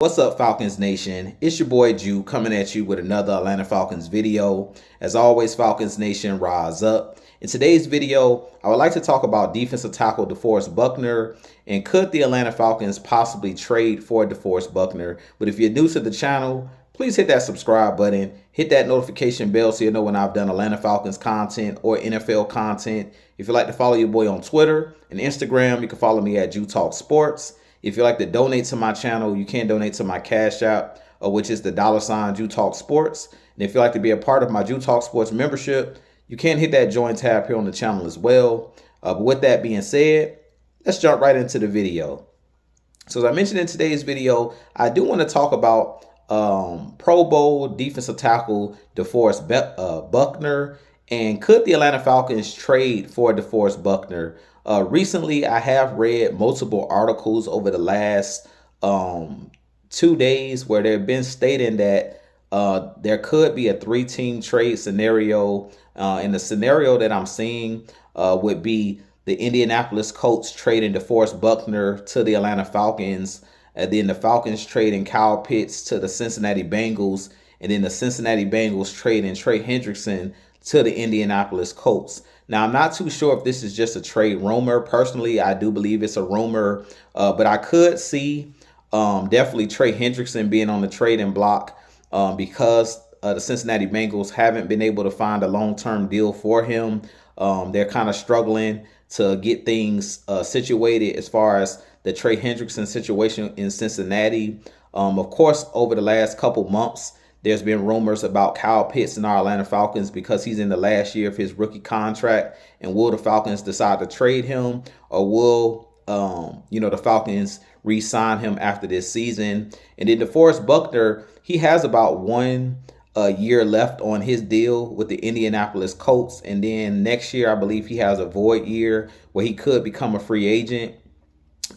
What's up, Falcons Nation? It's your boy Jew coming at you with another Atlanta Falcons video. As always, Falcons Nation, rise up. In today's video, I would like to talk about defensive tackle DeForest Buckner and could the Atlanta Falcons possibly trade for DeForest Buckner. But if you're new to the channel, please hit that subscribe button, hit that notification bell so you know when I've done Atlanta Falcons content or NFL content. If you'd like to follow your boy on Twitter and Instagram, you can follow me at Jew Talk Sports. If you'd like to donate to my channel, you can donate to my Cash App, which is the $ Jew Talk Sports. And if you'd like to be a part of my Jew Talk Sports membership, you can hit that join tab here on the channel as well. But with that being said, let's jump right into the video. So as I mentioned in today's video, I do want to talk about Pro Bowl defensive tackle DeForest Buckner, and could the Atlanta Falcons trade for DeForest Buckner? Recently, I have read multiple articles over the last 2 days where they've been stating that there could be a 3-team trade scenario. And the scenario that I'm seeing would be the Indianapolis Colts trading DeForest Buckner to the Atlanta Falcons, and then the Falcons trading Kyle Pitts to the Cincinnati Bengals, and then the Cincinnati Bengals trading Trey Hendrickson to the Indianapolis Colts. Now, I'm not too sure if this is just a trade rumor. Personally, I do believe it's a rumor, but I could see definitely Trey Hendrickson being on the trading block because the Cincinnati Bengals haven't been able to find a long-term deal for him. They're kind of struggling to get things situated as far as the Trey Hendrickson situation in Cincinnati. Of course, over the last couple months, there's been rumors about Kyle Pitts and our Atlanta Falcons because he's in the last year of his rookie contract. And will the Falcons decide to trade him, or will the Falcons re-sign him after this season? And then DeForest Buckner, he has about 1 year left on his deal with the Indianapolis Colts. And then next year, I believe he has a void year where he could become a free agent.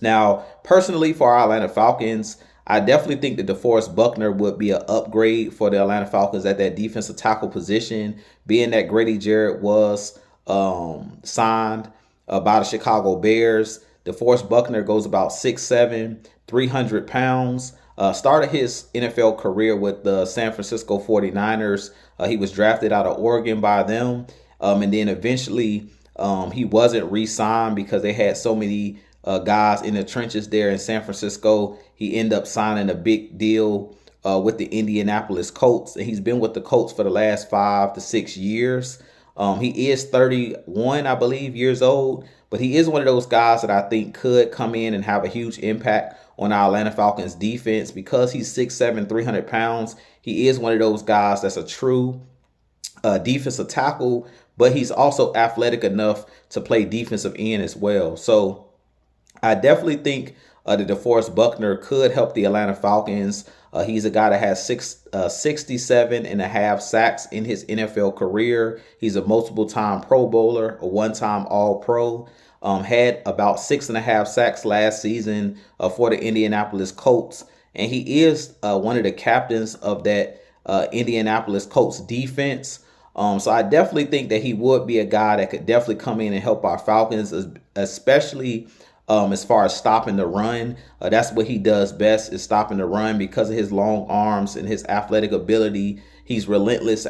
Now, personally, for our Atlanta Falcons, I definitely think that DeForest Buckner would be an upgrade for the Atlanta Falcons at that defensive tackle position, being that Grady Jarrett was signed by the Chicago Bears. DeForest Buckner goes about 6'7", 300 pounds. Started his NFL career with the San Francisco 49ers. He was drafted out of Oregon by them. And then eventually he wasn't re-signed because they had so many guys in the trenches there in San Francisco. He ended up signing a big deal with the Indianapolis Colts, and he's been with the Colts for the last 5 to 6 years. He is 31, I believe, years old, but he is one of those guys that I think could come in and have a huge impact on our Atlanta Falcons defense because he's 6'7", 300 pounds. He is one of those guys that's a true defensive tackle, but he's also athletic enough to play defensive end as well. So I definitely think that DeForest Buckner could help the Atlanta Falcons. He's a guy that has 67.5 sacks in his NFL career. He's a multiple-time Pro Bowler, a one-time All-Pro. Had about 6.5 sacks last season for the Indianapolis Colts. And he is one of the captains of that Indianapolis Colts defense. So I definitely think that he would be a guy that could definitely come in and help our Falcons, especially as far as stopping the run. That's what he does best, is stopping the run. Because of his long arms and his athletic ability, he's relentless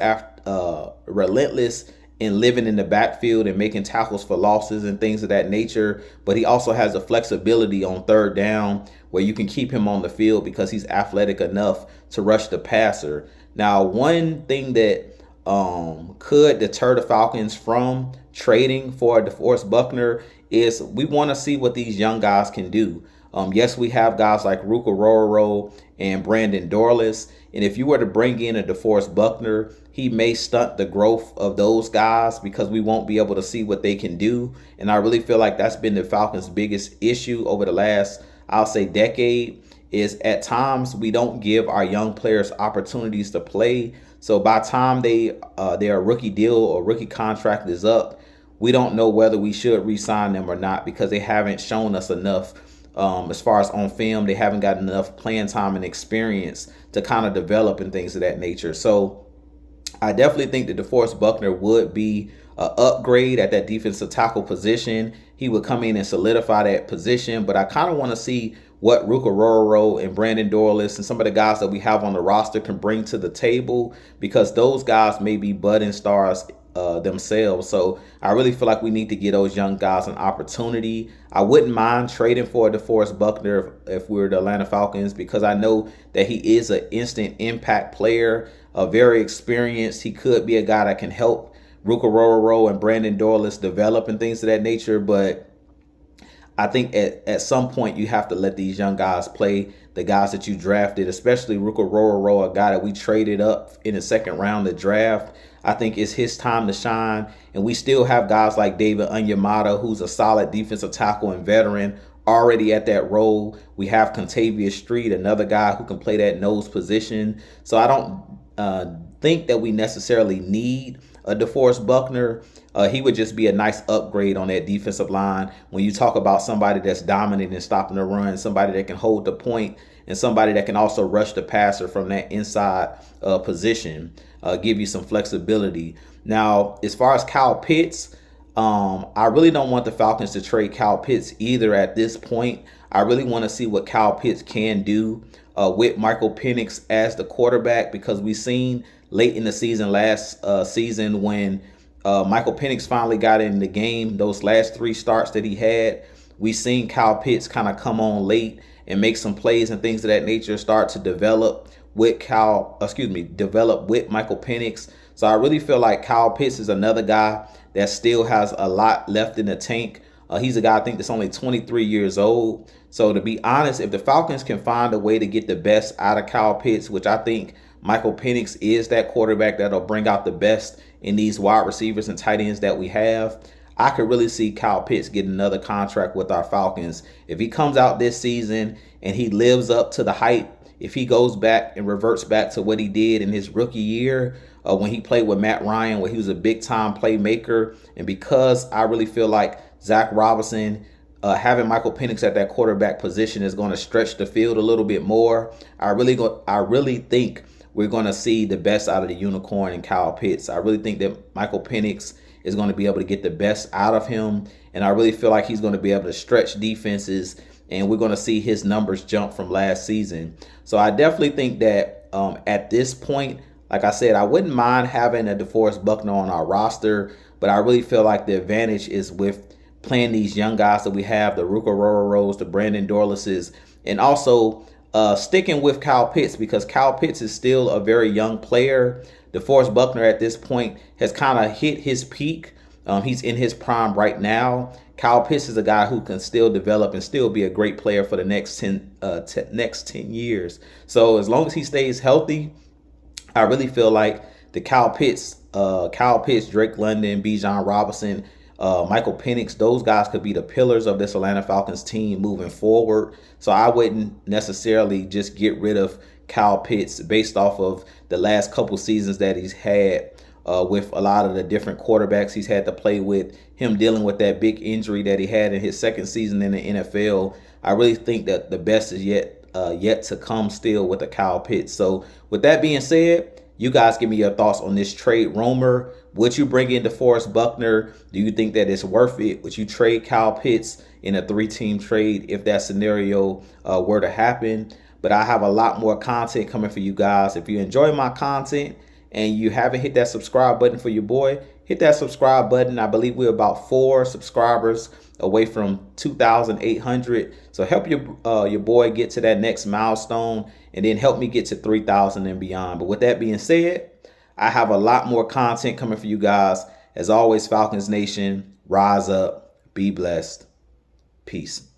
in living in the backfield and making tackles for losses and things of that nature. But he also has the flexibility on third down where you can keep him on the field because he's athletic enough to rush the passer. Now, one thing that could deter the Falcons from trading for DeForest Buckner is we want to see what these young guys can do. Yes, we have guys like Ruka Rororo and Brandon Dorlus. And if you were to bring in a DeForest Buckner, he may stunt the growth of those guys because we won't be able to see what they can do. And I really feel like that's been the Falcons' biggest issue over the last, I'll say, decade, is at times we don't give our young players opportunities to play. So by the time their rookie deal or rookie contract is up, we don't know whether we should re-sign them or not because they haven't shown us enough as far as on film. They haven't got enough playing time and experience to kind of develop and things of that nature. So I definitely think that DeForest Buckner would be an upgrade at that defensive tackle position. He would come in and solidify that position, but I kind of want to see what Ruka and Brandon Dorless and some of the guys that we have on the roster can bring to the table, because those guys may be budding stars themselves. So I really feel like we need to give those young guys an opportunity. I wouldn't mind trading for DeForest Buckner if we were the Atlanta Falcons, because I know that he is an instant impact player, very experienced. He could be a guy that can help Ruka and Brandon Dorless develop and things of that nature. But I think at some point you have to let these young guys play, the guys that you drafted, especially Ruka, a guy that we traded up in the second round of the draft. I think it's his time to shine. And we still have guys like David Onyemata, who's a solid defensive tackle and veteran, already at that role. We have Contavious Street, another guy who can play that nose position. So I don't think that we necessarily need a DeForest Buckner. He would just be a nice upgrade on that defensive line. When you talk about somebody that's dominant and stopping the run, somebody that can hold the point, and somebody that can also rush the passer from that inside position, give you some flexibility. Now, as far as Kyle Pitts, I really don't want the Falcons to trade Kyle Pitts either at this point. I really want to see what Kyle Pitts can do with Michael Penix as the quarterback, because we've seen late in the season, last season, when Michael Penix finally got in the game, those last 3 starts that he had, we seen Kyle Pitts kind of come on late and make some plays and things of that nature, start to develop with Michael Penix. So I really feel like Kyle Pitts is another guy that still has a lot left in the tank. He's a guy, I think, that's only 23 years old. So to be honest, if the Falcons can find a way to get the best out of Kyle Pitts, which I think Michael Penix is that quarterback that'll bring out the best in these wide receivers and tight ends that we have, I could really see Kyle Pitts get another contract with our Falcons. If he comes out this season and he lives up to the hype, if he goes back and reverts back to what he did in his rookie year, when he played with Matt Ryan, where he was a big-time playmaker, and because I really feel like Zach Robinson, having Michael Penix at that quarterback position is going to stretch the field a little bit more, I really think we're going to see the best out of the unicorn in Kyle Pitts. I really think that Michael Penix is going to be able to get the best out of him, and I really feel like he's going to be able to stretch defenses, and we're going to see his numbers jump from last season. So I definitely think that at this point, like I said, I wouldn't mind having a DeForest Buckner on our roster, but I really feel like the advantage is with playing these young guys that we have, the Ruka, the Brandon Dorlesses, and also sticking with Kyle Pitts, because Kyle Pitts is still a very young player. DeForest Buckner at this point has kind of hit his peak. He's in his prime right now. Kyle Pitts is a guy who can still develop and still be a great player for the next 10 years. So as long as he stays healthy, I really feel like the Kyle Pitts, Drake London, Bijan Robinson, Michael Penix, those guys could be the pillars of this Atlanta Falcons team moving forward. So I wouldn't necessarily just get rid of Kyle Pitts based off of the last couple seasons that he's had with a lot of the different quarterbacks he's had to play with, him dealing with that big injury that he had in his second season in the NFL. I really think that the best is yet to come still with a Kyle Pitts. So with that being said, you guys give me your thoughts on this trade rumor. Would you bring in DeForest Buckner? Do you think that it's worth it? Would you trade Kyle Pitts in a 3-team trade if that scenario were to happen? But I have a lot more content coming for you guys. If you enjoy my content and you haven't hit that subscribe button for your boy, hit that subscribe button. I believe we're about 4 subscribers away from 2,800. So help your boy get to that next milestone, and then help me get to 3,000 and beyond. But with that being said, I have a lot more content coming for you guys. As always, Falcons Nation, rise up, be blessed. Peace.